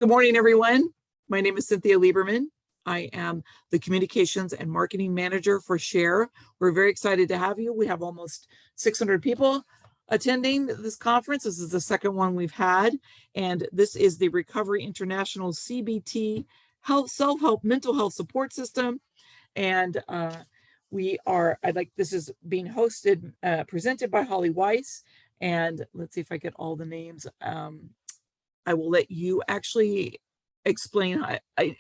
Good morning, everyone. My name is Cynthia Lieberman. I am the Communications and Marketing Manager for SHARE. We're very excited to have you. We have almost 600 people attending this conference. This is the second one we've had, and this is the Recovery International CBT Self-Help Mental Health Support System. And this is being hosted, presented by Holly Weiss. And let's see if I get all the names. I will let you actually explain,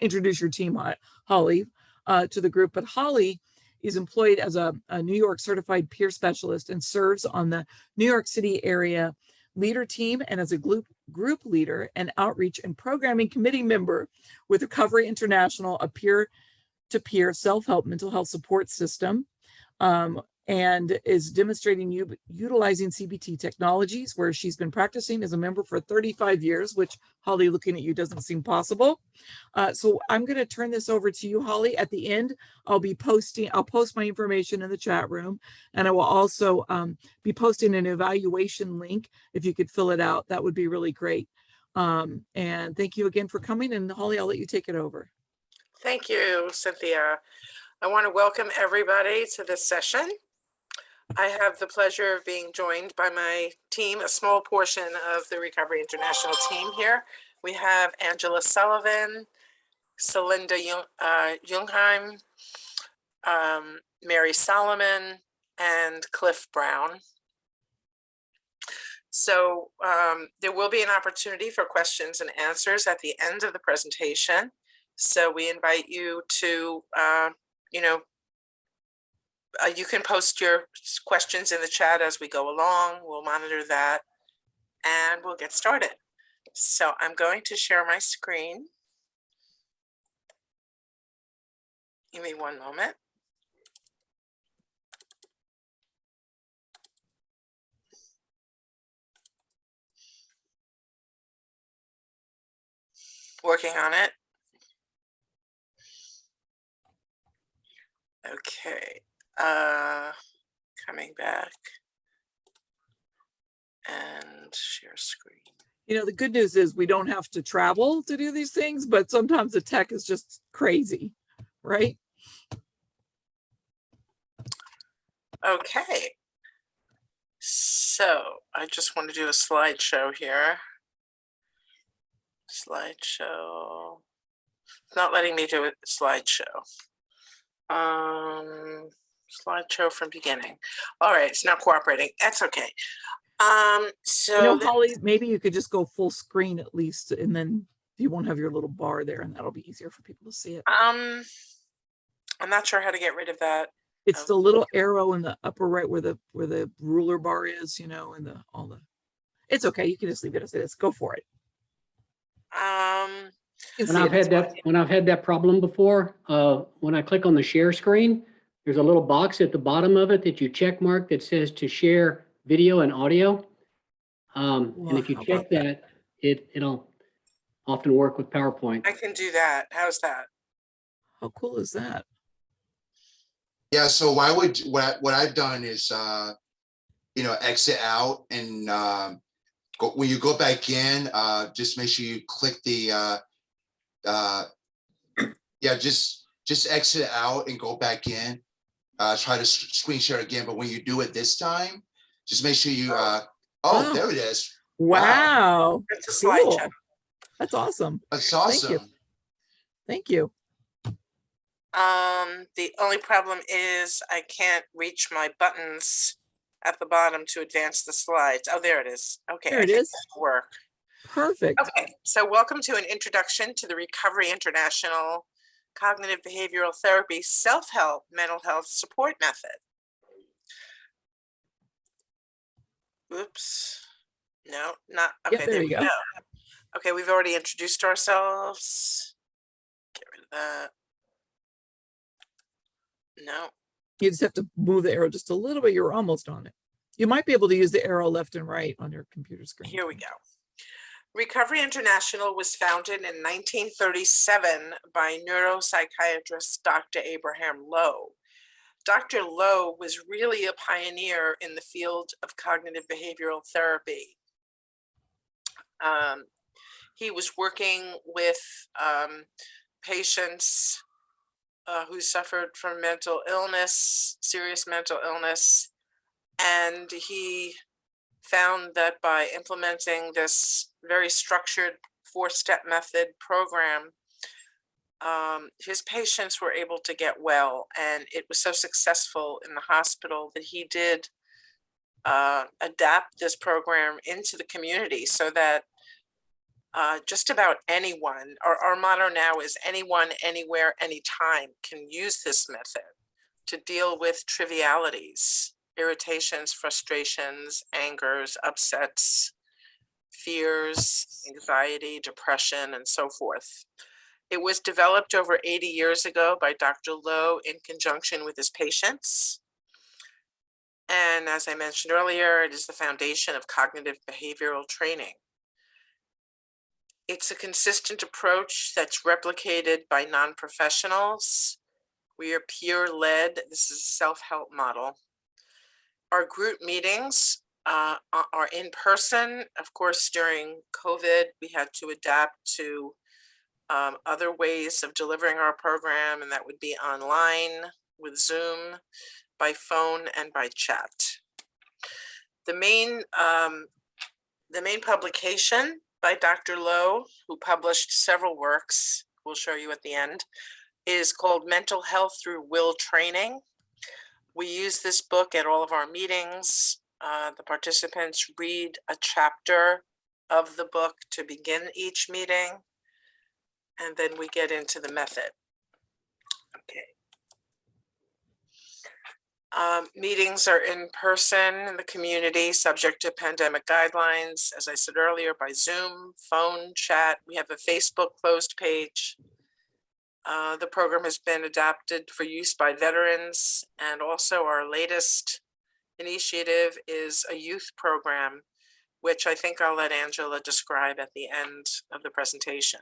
introduce your team, Holly, to the group. But Holly is employed as a New York certified peer specialist and serves on the New York City area leader team and as a group leader and outreach and programming committee member with Recovery International, a peer-to-peer self-help mental health support system. And is demonstrating utilizing CBT technologies, where she's been practicing as a member for 35 years, which, Holly, looking at you doesn't seem possible. So I'm going to turn this over to you, Holly. At the end, I'll post my information in the chat room, and I will also be posting an evaluation link. If you could fill it out, that would be really great. And thank you again for coming. And Holly, I'll let you take it over. Thank you, Cynthia. I want to welcome everybody to this session. I have the pleasure of being joined by my team, a small portion of the Recovery International team here. We have Angela Sullivan, Celinda Jungheim, Mary Solomon, and Cliff Brown. So there will be an opportunity for questions and answers at the end of the presentation. So we invite you to, you can post your questions in the chat as we go along. We'll monitor that and we'll get started. So I'm going to share my screen. Give me one moment. Working on it. Okay. Coming back and share screen. You know, the good news is we don't have to travel to do these things, but sometimes the tech is just crazy, right? Okay. So I just want to do a slideshow here. Slideshow. It's not letting me do a slideshow. Slideshow from beginning. All right, it's not cooperating. That's okay. So Holly, maybe you could just go full screen at least, and then you won't have your little bar there, and that'll be easier for people to see it. I'm not sure how to get rid of that. It's the little arrow in the upper right where the ruler bar is, and all the. It's okay. You can just leave it as it is. Go for it. When I've had that problem before, when I click on the share screen, there's a little box at the bottom of it that you check mark that says to share video and audio. And if you check that, it'll often work with PowerPoint. I can do that. How's that? How cool is that? Yeah. So what I've done is exit out and when you go back in, just make sure you click the just exit out and go back in. Try to screen share again, but when you do it this time, just make sure you there it is. Wow. It's a slideshow. Cool. That's awesome. That's awesome. Thank you. The only problem is I can't reach my buttons at the bottom to advance the slides. Oh, there it is. Okay. There it is. Work. Perfect. Okay, so welcome to an introduction to the Recovery International Cognitive Behavioral Therapy Self-Help Mental Health Support Method. Oops. No, not okay. Yep, there you go. Okay, we've already introduced ourselves. Get rid of that. No. You just have to move the arrow just a little bit. You're almost on it. You might be able to use the arrow left and right on your computer screen. Here we go. Recovery International was founded in 1937 by neuropsychiatrist Dr. Abraham Lowe. Dr. Lowe was really a pioneer in the field of cognitive behavioral therapy. he was working with patients who suffered from mental illness, serious mental illness, and he found that by implementing this very structured 4-step method program, his patients were able to get well, and it was so successful in the hospital that he did adapt this program into the community so that just about anyone, our motto now is anyone, anywhere, anytime can use this method to deal with trivialities, irritations, frustrations, angers, upsets, fears, anxiety, depression, and so forth. It was developed over 80 years ago by Dr. Lowe in conjunction with his patients. And as I mentioned earlier, it is the foundation of cognitive behavioral training. It's a consistent approach that's replicated by non-professionals. We are peer-led. This is a self-help model. Our group meetings are in person. Of course, during COVID, we had to adapt to other ways of delivering our program, and that would be online with Zoom, by phone, and by chat. The main publication by Dr. Lowe, who published several works, we'll show you at the end, is called Mental Health Through Will Training. We use this book at all of our meetings. The participants read a chapter of the book to begin each meeting, and then we get into the method. Okay. Meetings are in person in the community, subject to pandemic guidelines, as I said earlier, by Zoom, phone, chat. We have a Facebook closed page. The program has been adapted for use by veterans, and also our latest initiative is a youth program, which I think I'll let Angela describe at the end of the presentation.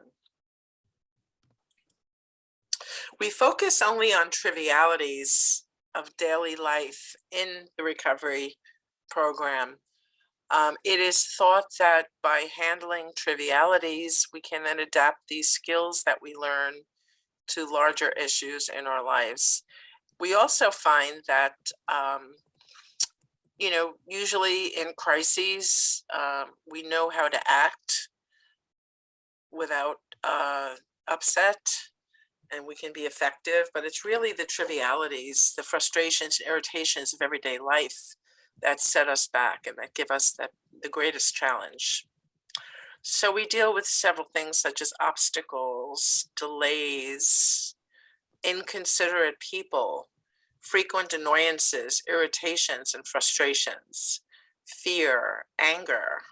We focus only on trivialities of daily life in the recovery program. It is thought that by handling trivialities, we can then adapt these skills that we learn to larger issues in our lives. We also find that, usually in crises, we know how to act without upset, and we can be effective, but it's really the trivialities, the frustrations and irritations of everyday life that set us back and that give us the greatest challenge. So we deal with several things such as obstacles, delays, inconsiderate people, frequent annoyances, irritations and frustrations, fear, anger,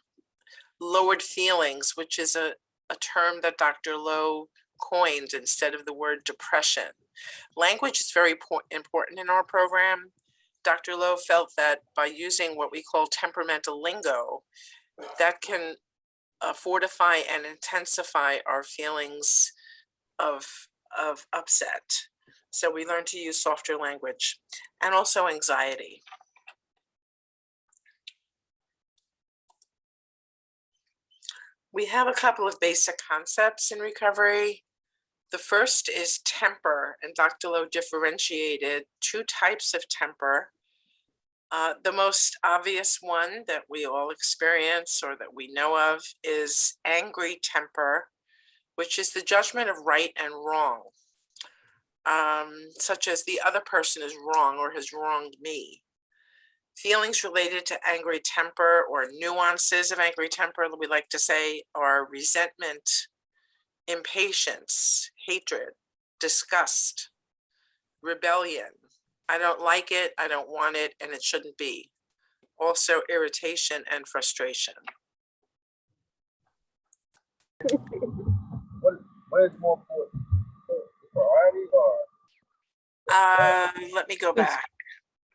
lowered feelings, which is a term that Dr. Lowe coined instead of the word depression. Language is very important in our program. Dr. Lowe felt that by using what we call temperamental lingo, that can fortify and intensify our feelings of upset. So we learn to use softer language, and also anxiety. We have a couple of basic concepts in recovery. The first is temper, and Dr. Lowe differentiated 2 types of temper. The most obvious one that we all experience or that we know of is angry temper, which is the judgment of right and wrong, such as the other person is wrong or has wronged me. Feelings related to angry temper, or nuances of angry temper, we like to say, are resentment, impatience, hatred, disgust, rebellion. I don't like it, I don't want it, and it shouldn't be. Also irritation and frustration. What is more important, variety or? Let me go back.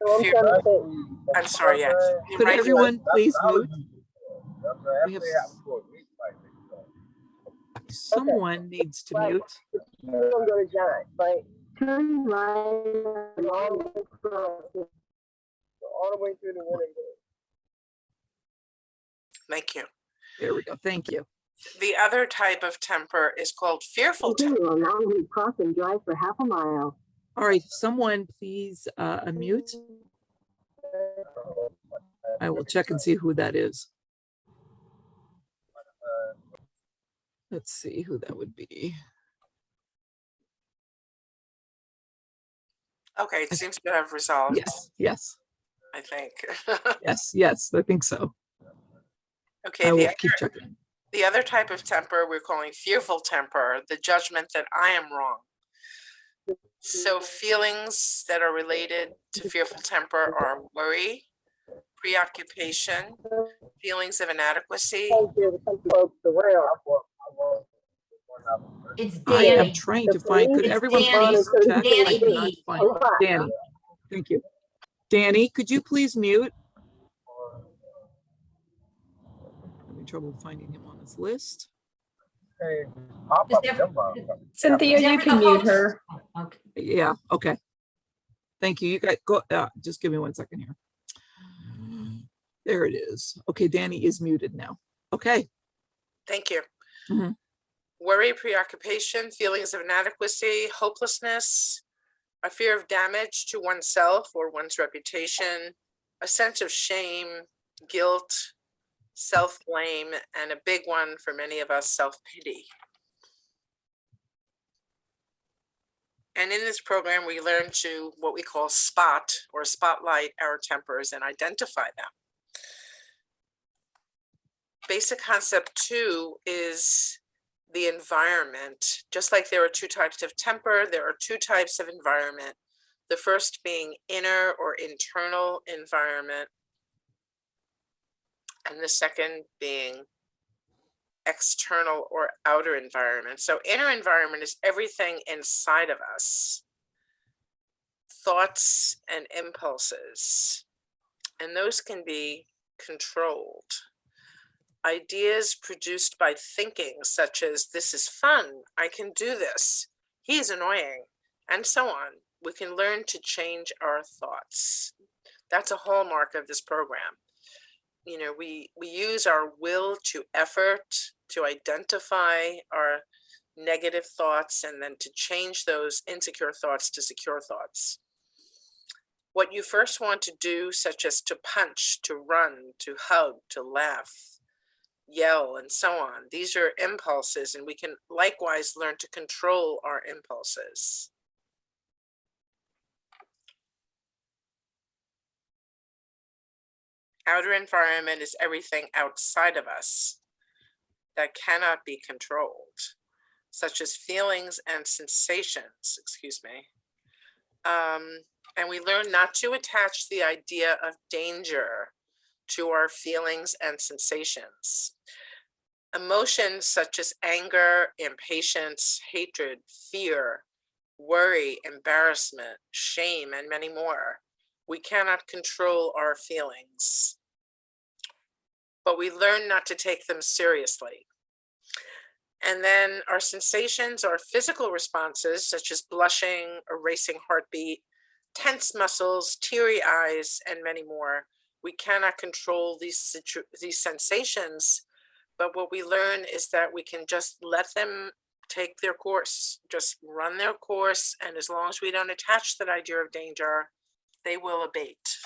I'm Fear- trying to think. I'm sorry, yes. Could Right. everyone please mute? We have someone needs to mute. You're gonna go to John, right? Turn right all the way through the window. Thank you. There we go. Thank you. The other type of temper is called fearful temper. Continue along Route Cross and drive for half a mile. All right, someone please unmute. I will check and see who that is. Let's see who that would be. Okay, it seems to have resolved, Yes, I think. yes, I think so. Okay, I will keep checking. the other type of temper we're calling fearful temper, the judgment that I am wrong. So feelings that are related to fearful temper are worry, preoccupation, feelings of inadequacy. It's I am Danny. trying to find, could It's everyone Danny. please check? Danny I cannot B. find Danny. Thank you. Danny, could you please mute? Having trouble finding him on this list. Cynthia, you can mute her. Okay. Yeah, okay. Thank you. You guys go, just give me 1 second here. There it is. Okay, Danny is muted now. Okay. Thank you. Mhm. Worry, preoccupation, feelings of inadequacy, hopelessness, a fear of damage to oneself or one's reputation, a sense of shame, guilt, self-blame, and a big one for many of us, self-pity. And in this program, we learn to what we call spot or spotlight our tempers and identify them. Basic concept 2 is the environment. Just like there are 2 types of temper, there are 2 types of environment. The first being inner or internal environment, and the second being external or outer environment. So inner environment is everything inside of us, thoughts and impulses, and those can be controlled. Ideas produced by thinking, such as this is fun, I can do this, he's annoying, and so on. We can learn to change our thoughts. That's a hallmark of this program. You know, we use our will to effort to identify our negative thoughts and then to change those insecure thoughts to secure thoughts. What you first want to do, such as to punch, to run, to hug, to laugh, yell, and so on, these are impulses, and we can likewise learn to control our impulses. Outer environment is everything outside of us that cannot be controlled, such as feelings and sensations, and we learn not to attach the idea of danger to our feelings and sensations. Emotions such as anger, impatience, hatred, fear, worry, embarrassment, shame, and many more. We cannot control our feelings, but we learn not to take them seriously. And then our sensations are physical responses such as blushing, a racing heartbeat, tense muscles, teary eyes, and many more. We cannot control these sensations, but what we learn is that we can just let them take their course, just run their course, and as long as we don't attach that idea of danger, they will abate.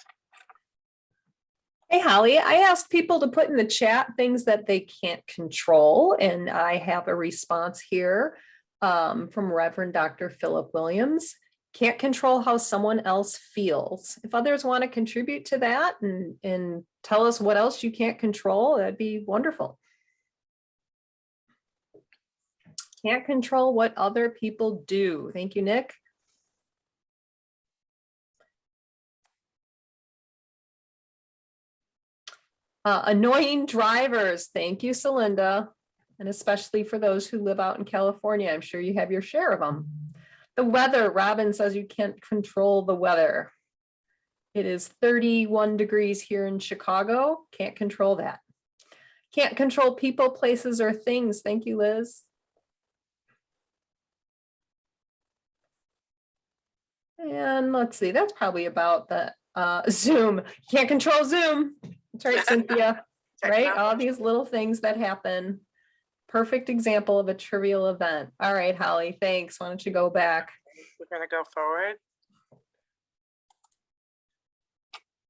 Hey, Holly, I asked people to put in the chat things that they can't control, and I have a response here from Reverend Dr. Philip Williams. Can't control how someone else feels. If others want to contribute to that and tell us what else you can't control, that'd be wonderful. Can't control what other people do. Thank you, Nick. Annoying drivers. Thank you, Celinda. And especially for those who live out in California, I'm sure you have your share of them. The weather, Robin says you can't control the weather. It is 31 degrees here in Chicago. Can't control that. Can't control people, places, or things. Thank you, Liz. And let's see, that's probably about the Zoom. Can't control Zoom. That's right, Cynthia. Right? All these little things that happen. Perfect example of a trivial event. All right, Holly, thanks. Why don't you go back? We're going to go forward.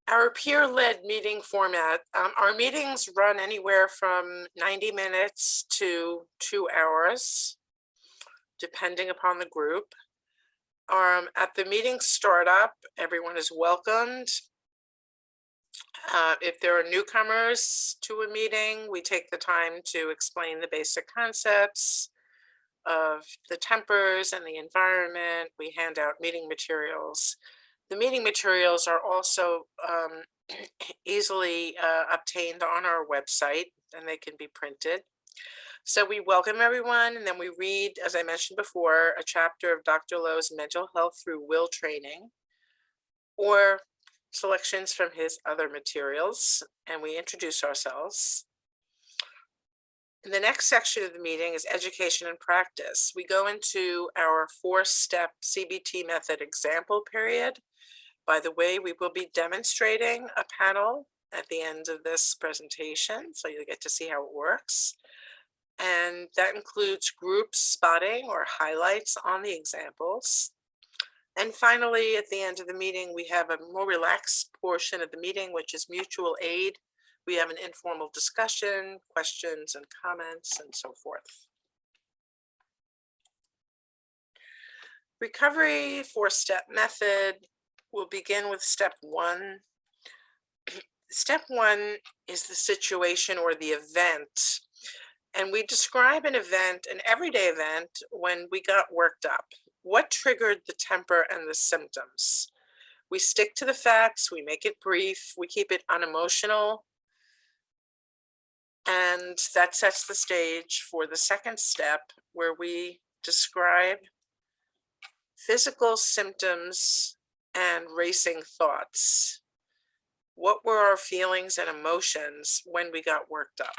Our peer-led meeting format. Our meetings run anywhere from 90 minutes to 2 hours, depending upon the group. At the meeting startup, everyone is welcomed. If there are newcomers to a meeting, we take the time to explain the basic concepts of the tempers and the environment. We hand out meeting materials. The meeting materials are also easily obtained on our website, and they can be printed. So we welcome everyone, and then we read, as I mentioned before, a chapter of Dr. Lowe's Mental Health Through Will training, or selections from his other materials, and we introduce ourselves. And the next section of the meeting is education and practice. We go into our 4-step CBT method example period. By the way, we will be demonstrating a panel at the end of this presentation, so you'll get to see how it works. And that includes group spotting or highlights on the examples. And finally, at the end of the meeting, we have a more relaxed portion of the meeting, which is mutual aid. We have an informal discussion, questions and comments, and so forth. Recovery 4-step method. We'll begin with step 1. Step 1 is the situation or the event. And we describe an event, an everyday event, when we got worked up. What triggered the temper and the symptoms? We stick to the facts, we make it brief, we keep it unemotional. And that sets the stage for the second step, where we describe physical symptoms and racing thoughts. What were our feelings and emotions when we got worked up?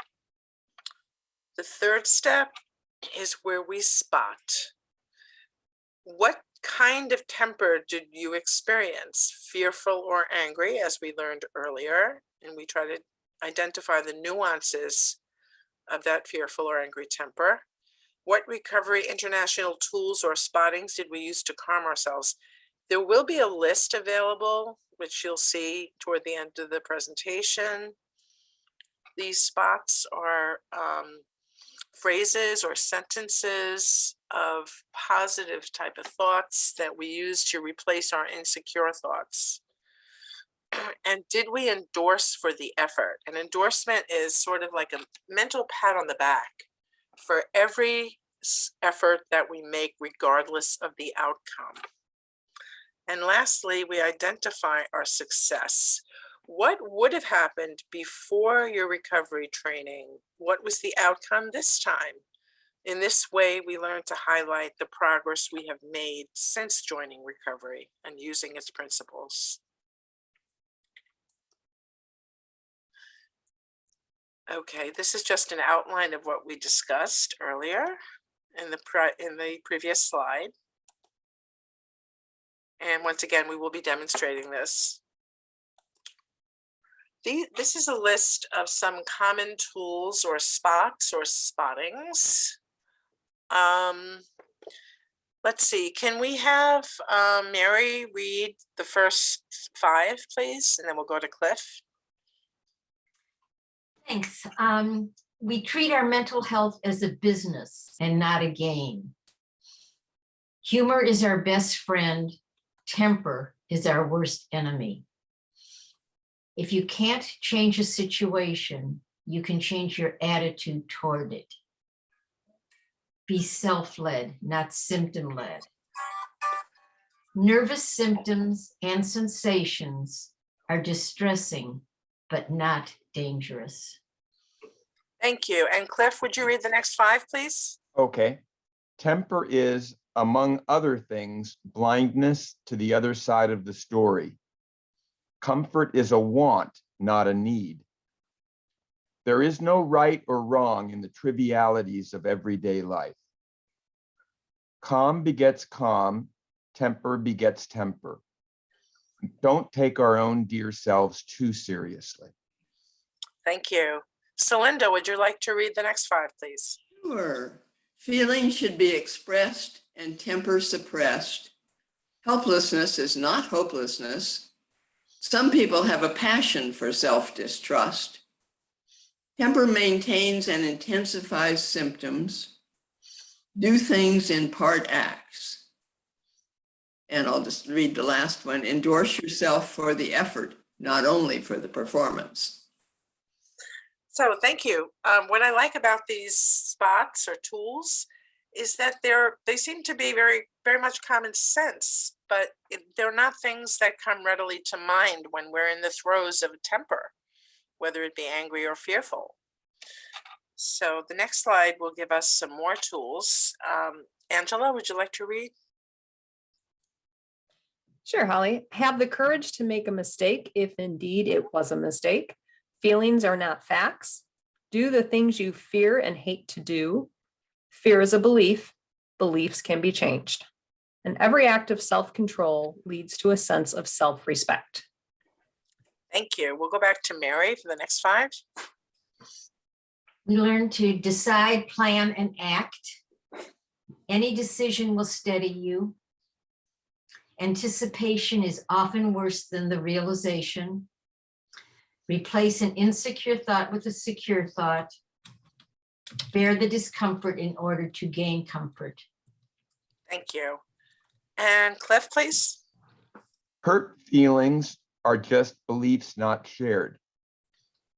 The third step is where we spot. What kind of temper did you experience? Fearful or angry, as we learned earlier, and we try to identify the nuances of that fearful or angry temper. What recovery international tools or spottings did we use to calm ourselves? There will be a list available, which you'll see toward the end of the presentation. These spots are phrases or sentences of positive type of thoughts that we use to replace our insecure thoughts. And did we endorse for the effort? An endorsement is sort of like a mental pat on the back for every effort that we make, regardless of the outcome. And lastly, we identify our success. What would have happened before your recovery training? What was the outcome this time? In this way, we learn to highlight the progress we have made since joining recovery and using its principles. Okay, this is just an outline of what we discussed earlier in the previous slide. And once again, we will be demonstrating this. This is a list of some common tools or spots or spottings. Let's see, can we have Mary read the first 5, please? And then we'll go to Cliff. Thanks. We treat our mental health as a business and not a game. Humor is our best friend. Temper is our worst enemy. If you can't change a situation, you can change your attitude toward it. Be self-led, not symptom-led. Nervous symptoms and sensations are distressing, but not dangerous. Thank you. And Cliff, would you read the next 5, please? Okay. Temper is, among other things, blindness to the other side of the story. Comfort is a want, not a need. There is no right or wrong in the trivialities of everyday life. Calm begets calm, temper begets temper. Don't take our own dear selves too seriously. Thank you. Celinda, would you like to read the next 5, please? Sure. Feelings should be expressed and temper suppressed. Helplessness is not hopelessness. Some people have a passion for self-distrust. Temper maintains and intensifies symptoms. Do things in part acts. And I'll just read the last one. Endorse yourself for the effort, not only for the performance. So thank you. What I like about these spots or tools is that they seem to be very, very much common sense, but they're not things that come readily to mind when we're in the throes of a temper, whether it be angry or fearful. So the next slide will give us some more tools. Angela, would you like to read? Sure, Holly. Have the courage to make a mistake if indeed it was a mistake. Feelings are not facts. Do the things you fear and hate to do. Fear is a belief. Beliefs can be changed. And every act of self-control leads to a sense of self-respect. Thank you. We'll go back to Mary for the next 5. We learn to decide, plan, and act. Any decision will steady you. Anticipation is often worse than the realization. Replace an insecure thought with a secure thought. Bear the discomfort in order to gain comfort. Thank you. And Cliff, please. Hurt feelings are just beliefs not shared.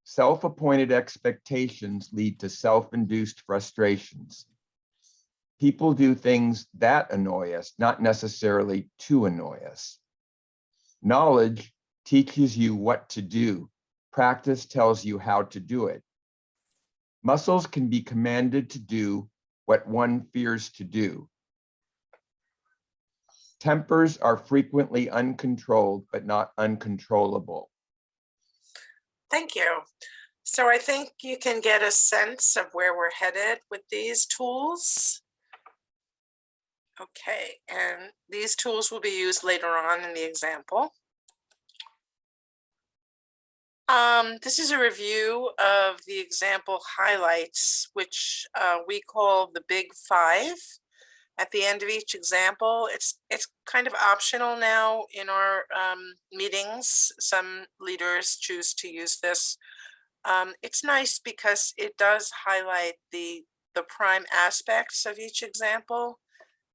Self-appointed expectations lead to self-induced frustrations. People do things that annoy us, not necessarily to annoy us. Knowledge teaches you what to do. Practice tells you how to do it. Muscles can be commanded to do what one fears to do. Tempers are frequently uncontrolled, but not uncontrollable. Thank you. So I think you can get a sense of where we're headed with these tools. Okay, and these tools will be used later on in the example. This is a review of the example highlights, which we call the Big 5. At the end of each example, it's kind of optional now in our meetings. Some leaders choose to use this. It's nice because it does highlight the prime aspects of each example.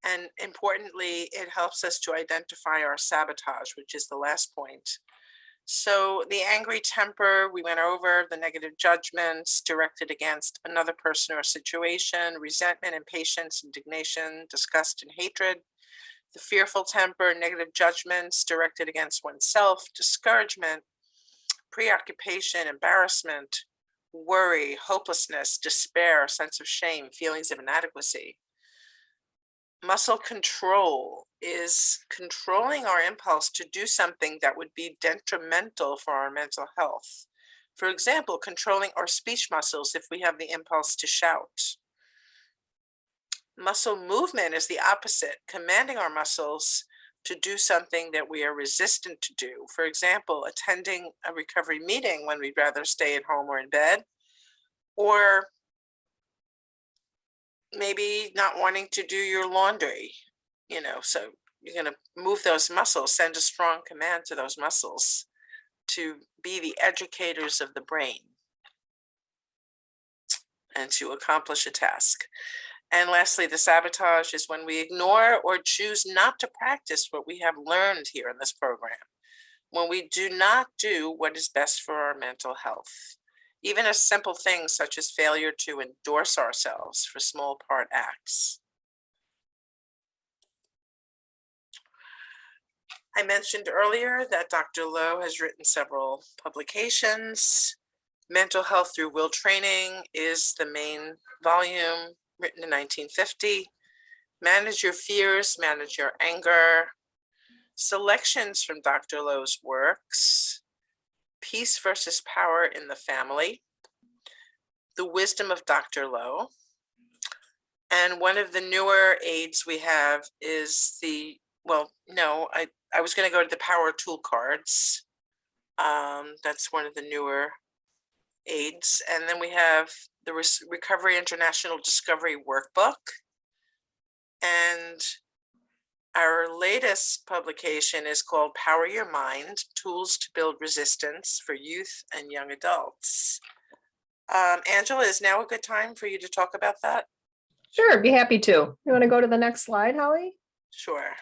And importantly, it helps us to identify our sabotage, which is the last point. So the angry temper, we went over the negative judgments directed against another person or situation, resentment, impatience, indignation, disgust, and hatred. The fearful temper, negative judgments directed against oneself, discouragement, preoccupation, embarrassment, worry, hopelessness, despair, sense of shame, feelings of inadequacy. Muscle control is controlling our impulse to do something that would be detrimental for our mental health. For example, controlling our speech muscles if we have the impulse to shout. Muscle movement is the opposite, commanding our muscles to do something that we are resistant to do. For example, attending a recovery meeting when we'd rather stay at home or in bed, or maybe not wanting to do your laundry, so you're going to move those muscles, send a strong command to those muscles to be the educators of the brain and to accomplish a task. And lastly, the sabotage is when we ignore or choose not to practice what we have learned here in this program, when we do not do what is best for our mental health. Even a simple thing such as failure to endorse ourselves for small part acts. I mentioned earlier that Dr. Lowe has written several publications. Mental Health Through Will Training is the main volume, written in 1950. Manage Your Fears, Manage Your Anger. Selections from Dr. Lowe's works. Peace versus Power in the Family, The Wisdom of Dr. Lowe. And one of the newer aids we have is I was going to go to the Power Tool Cards. That's one of the newer aids. And then we have the Recovery International Discovery Workbook. And our latest publication is called Power Your Mind, Tools to Build Resistance for Youth and Young Adults. Angela, is now a good time for you to talk about that? Sure, be happy to. You want to go to the next slide, Holly? Sure.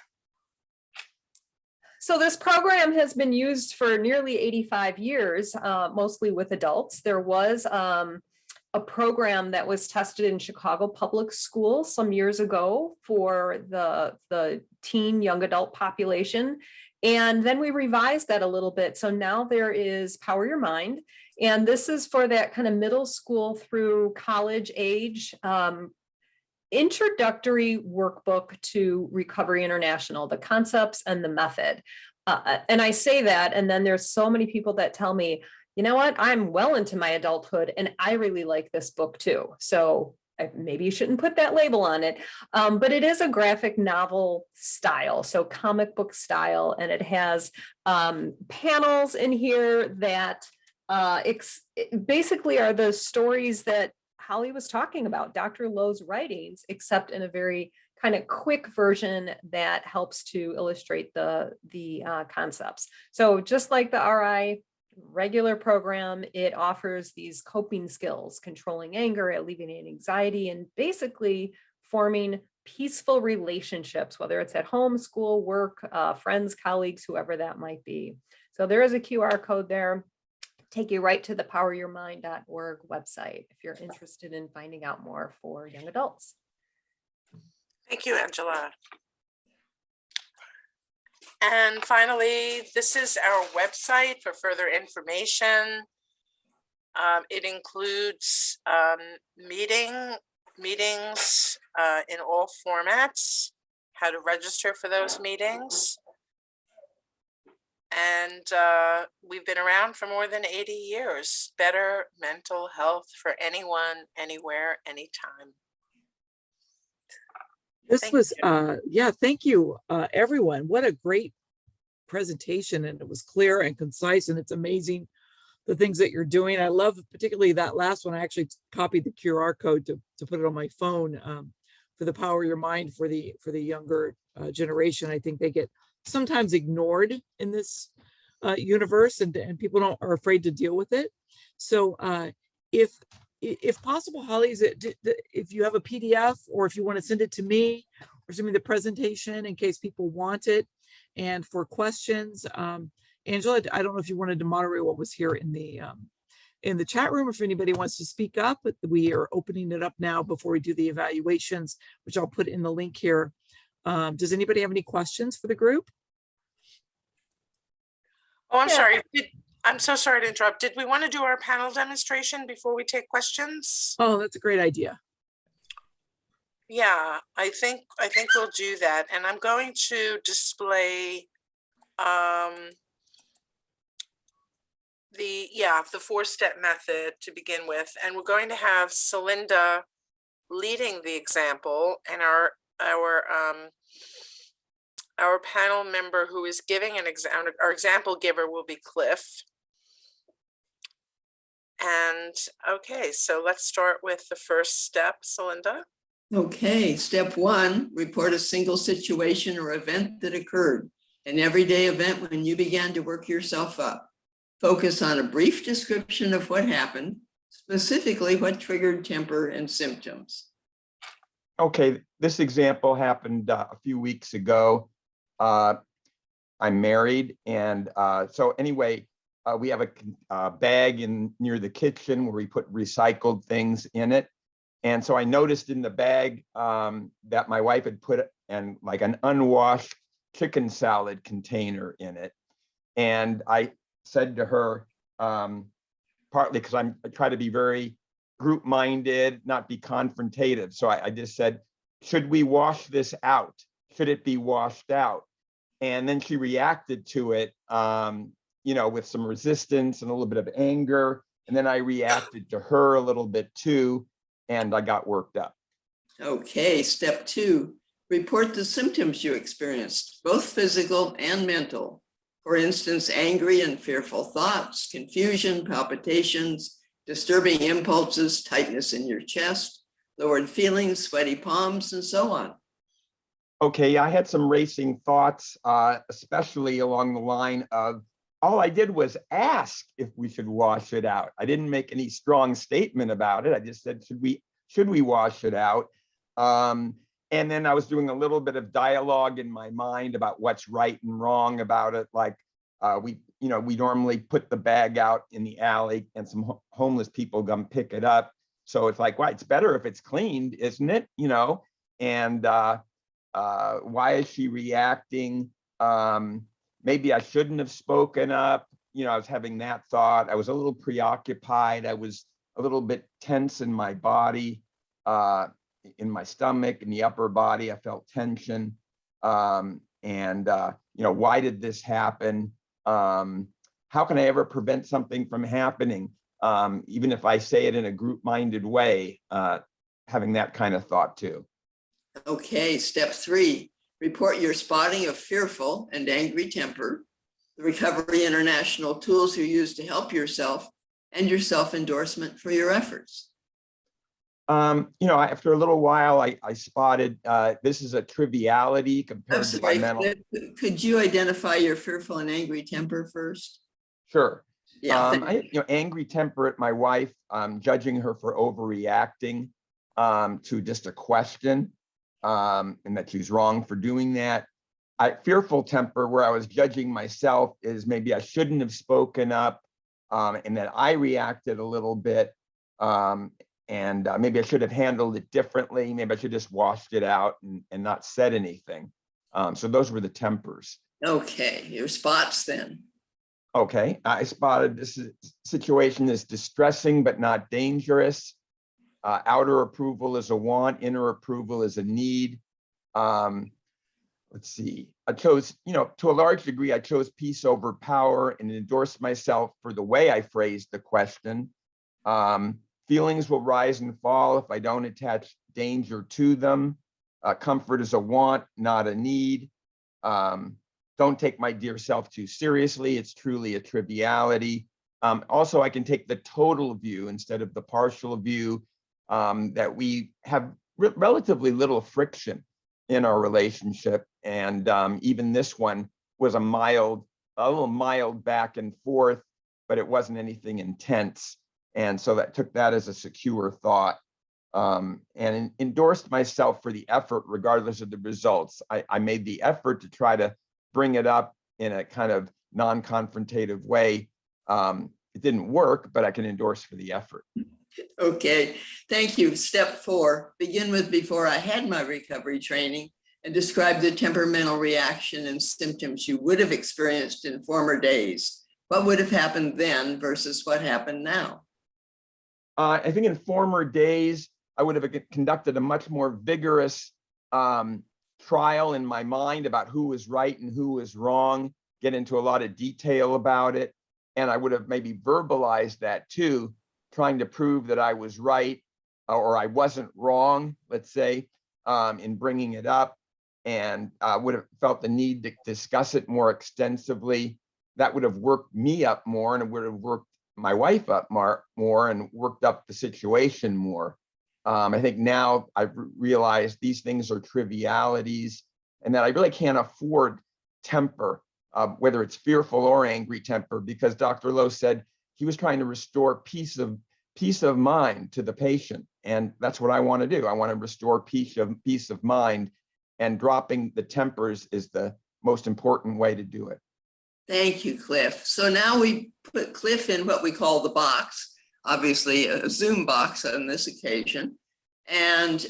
So this program has been used for nearly 85 years, mostly with adults. There was a program that was tested in Chicago public schools some years ago for the teen young adult population. And then we revised that a little bit. So now there is Power Your Mind. And this is for that kind of middle school through college age introductory workbook to Recovery International, the concepts and the method. And I say that, and then there's so many people that tell me, you know what, I'm well into my adulthood and I really like this book too. So maybe you shouldn't put that label on it, but it is a graphic novel style, so comic book style, and it has panels in here that basically are the stories that Holly was talking about, Dr. Lowe's writings, except in a very kind of quick version that helps to illustrate the concepts. So just like the RI regular program, it offers these coping skills, controlling anger, alleviating anxiety, and basically forming peaceful relationships, whether it's at home, school, work, friends, colleagues, whoever that might be. So there is a QR code there. Take you right to the poweryourmind.org website if you're interested in finding out more for young adults. Thank you, Angela. And finally, this is our website for further information. It includes meetings in all formats, how to register for those meetings. And we've been around for more than 80 years. Better mental health for anyone, anywhere, anytime. This was, yeah, thank you, everyone. What a great presentation, and it was clear and concise, and it's amazing the things that you're doing. I love particularly that last one. I actually copied the QR code to put it on my phone for the Power Your Mind for the younger generation. I think they get sometimes ignored in this universe, and people are afraid to deal with it. So if possible, Holly, if you have a PDF, or if you want to send it to me or send me the presentation in case people want it. And for questions, Angela, I don't know if you wanted to moderate what was here in the chat room, if anybody wants to speak up, but we are opening it up now before we do the evaluations, which I'll put in the link here. Does anybody have any questions for the group? Oh, I'm sorry. I'm so sorry to interrupt. Did we want to do our panel demonstration before we take questions? Oh, that's a great idea. Yeah, I think we'll do that. And I'm going to display the 4-step method to begin with. And we're going to have Celinda leading the example, and our panel member who is giving an example, our example giver, will be Cliff. And okay, so let's start with the first step, Celinda. Okay, step 1, report a single situation or event that occurred, an everyday event when you began to work yourself up. Focus on a brief description of what happened, specifically what triggered temper and symptoms. Okay, this example happened a few weeks ago. I'm married, and so anyway, we have a bag near the kitchen where we put recycled things in it. And so I noticed in the bag that my wife had put like an unwashed chicken salad container in it. And I said to her, partly because I try to be very group-minded, not be confrontative. So I just said, should we wash this out? Should it be washed out? And then she reacted to it, with some resistance and a little bit of anger. And then I reacted to her a little bit too, and I got worked up. Okay, step 2, report the symptoms you experienced, both physical and mental. For instance, angry and fearful thoughts, confusion, palpitations, disturbing impulses, tightness in your chest, lowered feelings, sweaty palms, and so on. Okay, I had some racing thoughts, especially along the line of all I did was ask if we should wash it out. I didn't make any strong statement about it. I just said, should we wash it out? And then I was doing a little bit of dialogue in my mind about what's right and wrong about it. Like we normally put the bag out in the alley and some homeless people come pick it up. So it's like, well, it's better if it's cleaned, isn't it? And why is she reacting? Maybe I shouldn't have spoken up. I was having that thought. I was a little preoccupied. I was a little bit tense in my body, in my stomach, in the upper body. I felt tension. Why did this happen? How can I ever prevent something from happening? Even if I say it in a group-minded way, having that kind of thought too. Okay, step 3, report your spotting of fearful and angry temper, the Recovery International tools you use to help yourself, and your self-endorsement for your efforts. After a little while, I spotted this is a triviality compared to my mental. Could you identify your fearful and angry temper first? Sure. Yeah. Angry temper at my wife, judging her for overreacting to just a question, and that she's wrong for doing that. Fearful temper, where I was judging myself, is maybe I shouldn't have spoken up, and that I reacted a little bit, and maybe I should have handled it differently. Maybe I should just washed it out and not said anything. So those were the tempers. Okay, your spots then. Okay, I spotted this situation as distressing but not dangerous. Outer approval is a want, inner approval is a need. Let's see, I chose, to a large degree, I chose peace over power and endorsed myself for the way I phrased the question. Feelings will rise and fall if I don't attach danger to them. Comfort is a want, not a need. Don't take my dear self too seriously. It's truly a triviality. Also, I can take the total view instead of the partial view, that we have relatively little friction in our relationship. And even this one was a little mild back and forth, but it wasn't anything intense. And so that took that as a secure thought, and endorsed myself for the effort, regardless of the results. I made the effort to try to bring it up in a kind of non-confrontative way. It didn't work, but I can endorse for the effort. Okay, thank you. Step 4, begin with before I had my recovery training and describe the temperamental reaction and symptoms you would have experienced in former days. What would have happened then versus what happened now? I think in former days, I would have conducted a much more vigorous trial in my mind about who was right and who was wrong, get into a lot of detail about it. And I would have maybe verbalized that too, trying to prove that I was right or I wasn't wrong, let's say, in bringing it up, and would have felt the need to discuss it more extensively. That would have worked me up more, and it would have worked my wife up more and worked up the situation more. I think now I've realized these things are trivialities and that I really can't afford temper, whether it's fearful or angry temper, because Dr. Lowe said he was trying to restore peace of mind to the patient. And that's what I want to do. I want to restore peace of mind, and dropping the tempers is the most important way to do it. Thank you, Cliff. So now we put Cliff in what we call the box, obviously a Zoom box on this occasion. And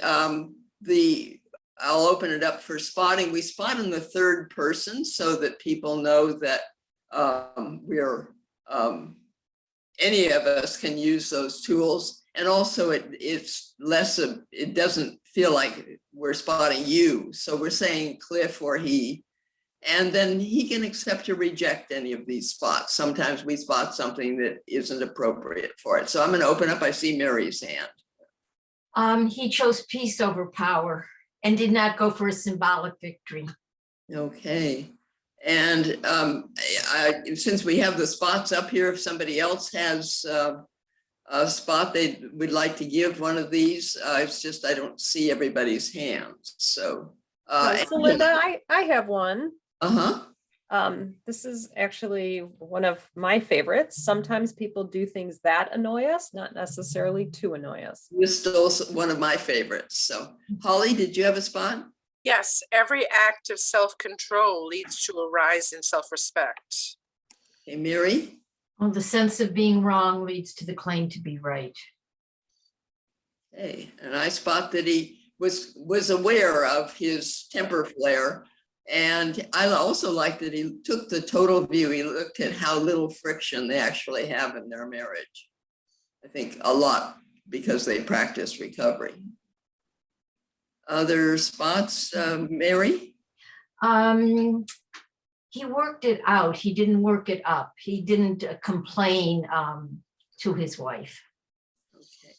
I'll open it up for spotting. We spot in the third person so that people know that any of us can use those tools. And also it doesn't feel like we're spotting you. So we're saying Cliff or he, and then he can accept or reject any of these spots. Sometimes we spot something that isn't appropriate for it. So I'm going to open up. I see Mary's hand. He chose peace over power and did not go for a symbolic victory. Okay. And since we have the spots up here, if somebody else has spot they would like to give one of these? It's just I don't see everybody's hands. So, So Linda, I have one. uh-huh. This is actually one of my favorites. Sometimes people do things that annoy us, not necessarily to annoy us. This still one of my favorites. So, Holly, did you have a spot? Yes, every act of self-control leads to a rise in self-respect. Okay, Mary? Well, the sense of being wrong leads to the claim to be right. Okay, and I spot that he was aware of his temper flare. And I also like that he took the total view. He looked at how little friction they actually have in their marriage. I think a lot because they practice recovery. Other spots, Mary? He worked it out. He didn't work it up. He didn't complain to his wife. Okay.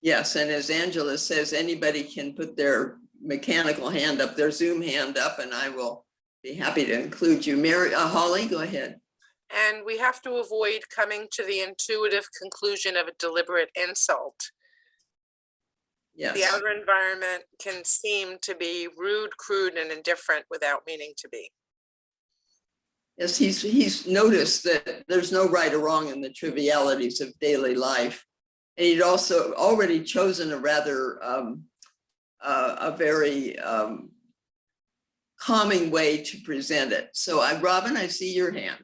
Yes, and as Angela says, anybody can put their mechanical hand up, their Zoom hand up, and I will be happy to include you. Mary, Holly, go ahead. And we have to avoid coming to the intuitive conclusion of a deliberate insult. Yes. The outer environment can seem to be rude, crude, and indifferent without meaning to be. Yes, he's noticed that there's no right or wrong in the trivialities of daily life. And he'd also already chosen a rather, a very calming way to present it. So Robin, I see your hand.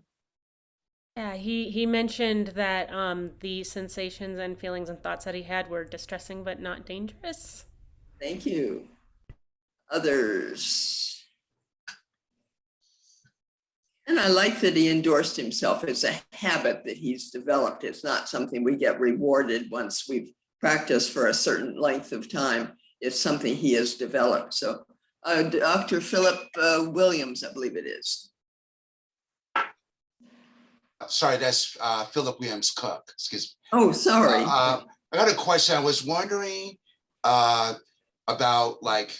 Yeah, he mentioned that the sensations and feelings and thoughts that he had were distressing but not dangerous. Thank you. Others? And I like that he endorsed himself. It's a habit that he's developed. It's not something we get rewarded once we've practiced for a certain length of time. It's something he has developed. So Dr. Philip Williams, I believe it is. Sorry, that's Philip Williams Cook. Excuse me. Oh, sorry. I got a question. I was wondering about like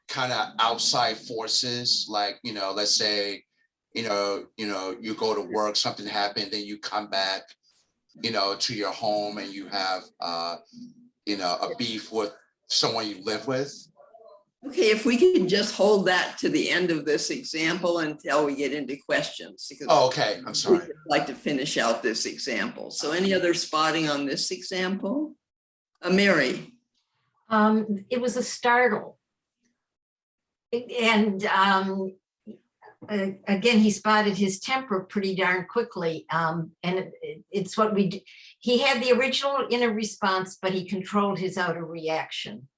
kind of outside forces, like, you know, let's say, you go to work, something happened, then you come back, to your home and you have, a beef with someone you live with. Okay, if we can just hold that to the end of this example until we get into questions. Oh, okay, I'm sorry. We'd like to finish out this example. So any other spotting on this example? Mary? It was a startle. And again, he spotted his temper pretty darn quickly. And it's what we do. He had the original inner response, but he controlled his outer reaction.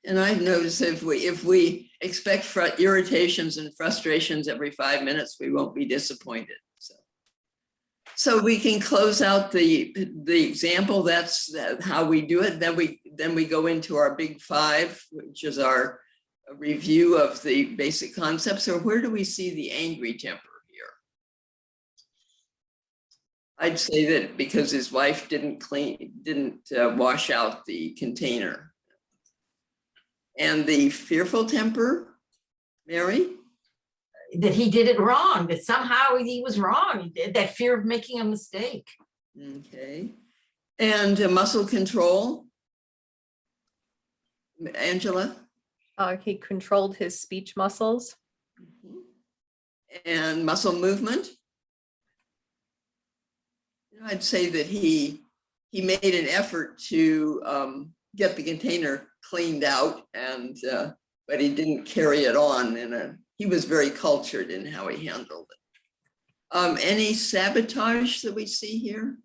And I've noticed if we expect irritations and frustrations every 5 minutes, we won't be disappointed. So we can close out the example. That's how we do it. Then we go into our big five, which is our review of the basic concepts. Or where do we see the angry temper here? I'd say that because his wife didn't wash out the container. And the fearful temper, Mary? That he did it wrong, that somehow he was wrong, that fear of making a mistake. Okay. And muscle control, Angela? He controlled his speech muscles. And muscle movement? I'd say that he made an effort to get the container cleaned out, and but he didn't carry it on. He was very cultured in how he handled it. Any sabotage that we see here?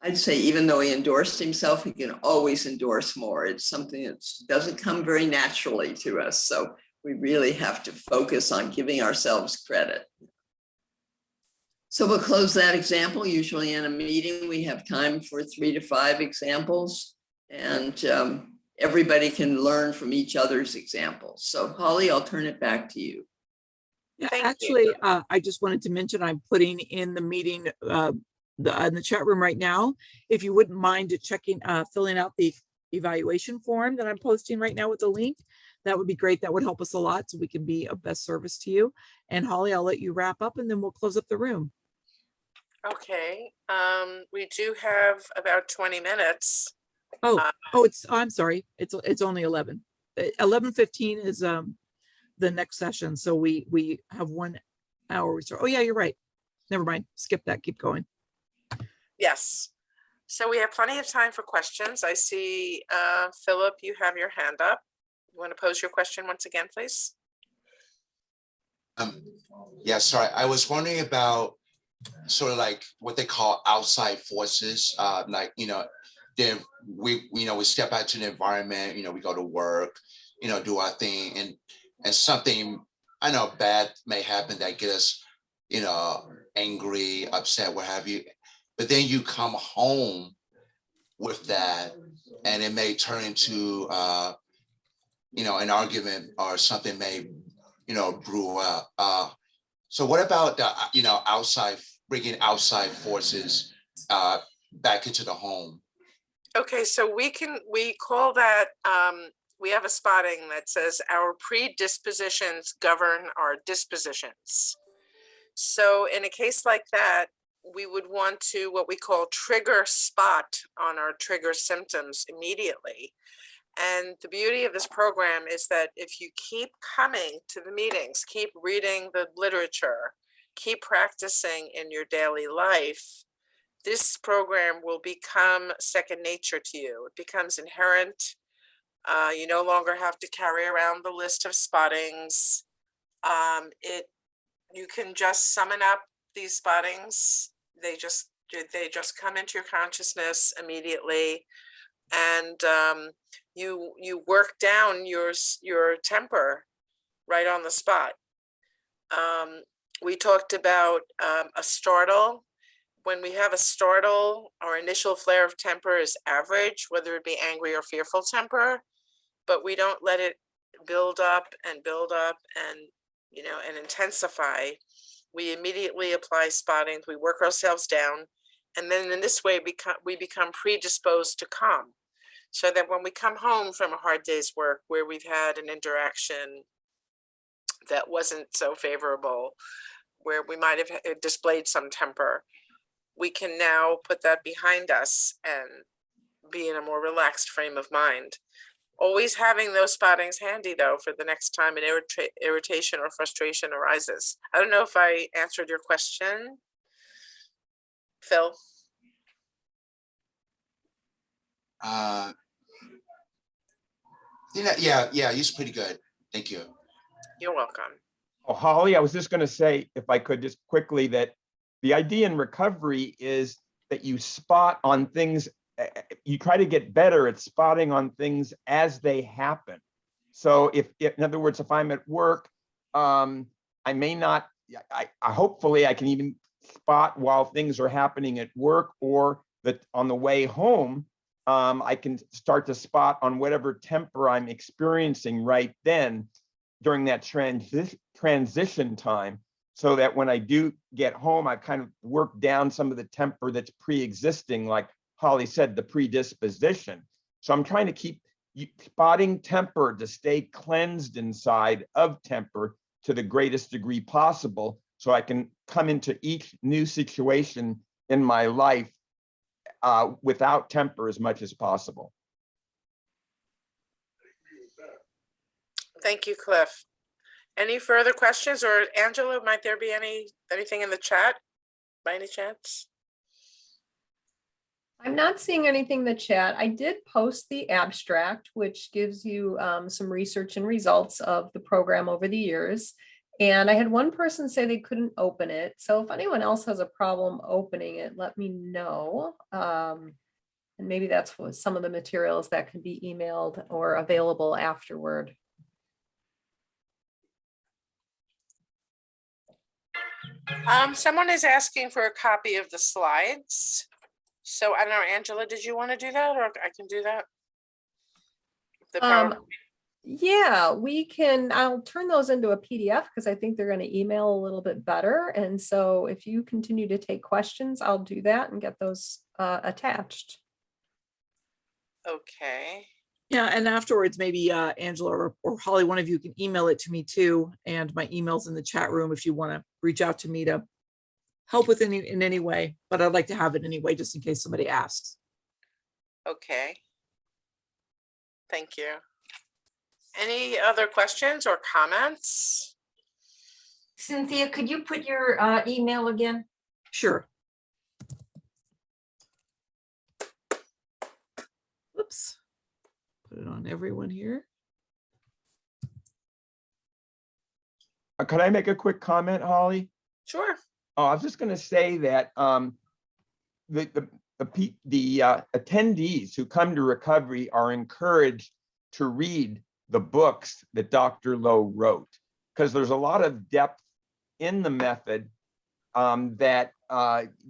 I'd say even though he endorsed himself, he can always endorse more. It's something that doesn't come very naturally to us. So we really have to focus on giving ourselves credit. So we'll close that example. Usually in a meeting, we have time for 3 to 5 examples, and everybody can learn from each other's examples. So Holly, I'll turn it back to you. Yeah, Thank actually, you. I just wanted to mention I'm putting in the meeting in the chat room right now. If you wouldn't mind checking, filling out the evaluation form that I'm posting right now with the link, that would be great. That would help us a lot so we can be of best service to you. And Holly, I'll let you wrap up and then we'll close up the room. Okay, we do have about 20 minutes. Oh, Uh, I'm sorry. It's only 11. 11:15 is the next session. So we have 1 hour. Oh yeah, you're right. Never mind. Skip that. Keep going. Yes. So we have plenty of time for questions. I see, Philip, you have your hand up. You want to pose your question once again, please? Yeah, sorry. I was wondering about sort of like what they call outside forces. Like, then we step out to the environment, we go to work, do our thing, and something, I know, bad may happen that get us, angry, upset, what have you. But then you come home with that, and it may turn into an argument, or something may, brew up. So what about the, bringing outside forces back into the home? Okay, so we call that, we have a spotting that says our predispositions govern our dispositions. So in a case like that, we would want to, what we call, trigger spot on our trigger symptoms immediately. And the beauty of this program is that if you keep coming to the meetings, keep reading the literature, keep practicing in your daily life, this program will become second nature to you. It becomes inherent. You no longer have to carry around the list of spottings. You can just summon up these spottings. They just come into your consciousness immediately, and you work down your temper right on the spot. We talked about a startle. When we have a startle, our initial flare of temper is average, whether it be angry or fearful temper, but we don't let it build up and intensify. We immediately apply spottings, we work ourselves down, and then in this way we become predisposed to calm. So that when we come home from a hard day's work where we've had an interaction that wasn't so favorable, where we might have displayed some temper, we can now put that behind us and be in a more relaxed frame of mind. Always having those spottings handy, though, for the next time an irritation or frustration arises. I don't know if I answered your question, Phil. Yeah, he's pretty good. Thank you. You're welcome. Oh, Holly, I was just going to say, if I could just quickly, that the idea in recovery is that you spot on things, you try to get better at spotting on things as they happen. So if in other words, if I'm at work, I may not, hopefully I can even spot while things are happening at work, or that on the way home, I can start to spot on whatever temper I'm experiencing right then during that transition time, so that when I do get home, I kind of work down some of the temper that's pre-existing, like Holly said, the predisposition. So I'm trying to keep spotting temper to stay cleansed inside of temper to the greatest degree possible, so I can come into each new situation in my life without temper as much as possible. Thank you, Cliff. Any further questions, or Angela, might there be anything in the chat by any chance? I'm not seeing anything in the chat. I did post the abstract, which gives you some research and results of the program over the years. And I had one person say they couldn't open it. So if anyone else has a problem opening it, let me know. And maybe that's what some of the materials that can be emailed or available afterward. Someone is asking for a copy of the slides. So I don't know, Angela, did you want to do that, or I can do that? Yeah, we can. I'll turn those into a PDF because I think they're going to email a little bit better. And so if you continue to take questions, I'll do that and get those attached. Okay. Yeah, and afterwards, maybe Angela or Holly, one of you can email it to me too. And my email's in the chat room if you want to reach out to me to help with in any way, but I'd like to have it anyway, just in case somebody asks. Okay. Thank you. Any other questions or comments? Cynthia, could you put your email again? Sure. Oops. Put it on everyone here. Could I make a quick comment, Holly? Sure. Oh, I was just going to say that the attendees who come to recovery are encouraged to read the books that Dr. Lowe wrote, because there's a lot of depth in the method that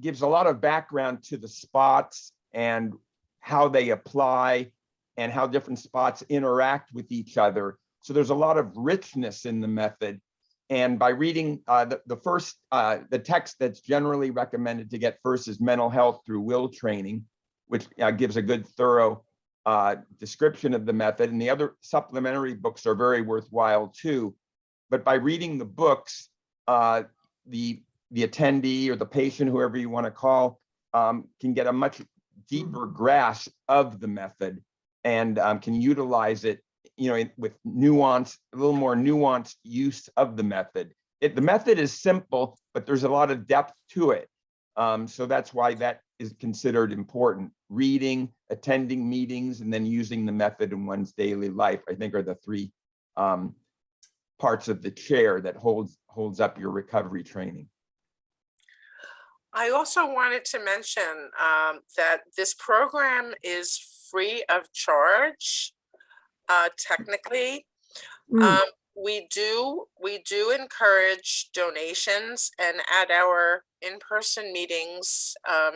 gives a lot of background to the spots and how they apply and how different spots interact with each other. So there's a lot of richness in the method. And by reading the text that's generally recommended to get first is Mental Health Through Will Training, which gives a good thorough description of the method. And the other supplementary books are very worthwhile too. But by reading the books, the attendee or the patient, whoever you want to call, can get a much deeper grasp of the method and can utilize it, with nuance, a little more nuanced use of the method. The method is simple, but there's a lot of depth to it. So that's why that is considered important. Reading, attending meetings, and then using the method in one's daily life, I think, are the three parts of the chair that holds up your recovery training. I also wanted to mention that this program is free of charge. Technically, we do encourage donations, and at our in-person meetings,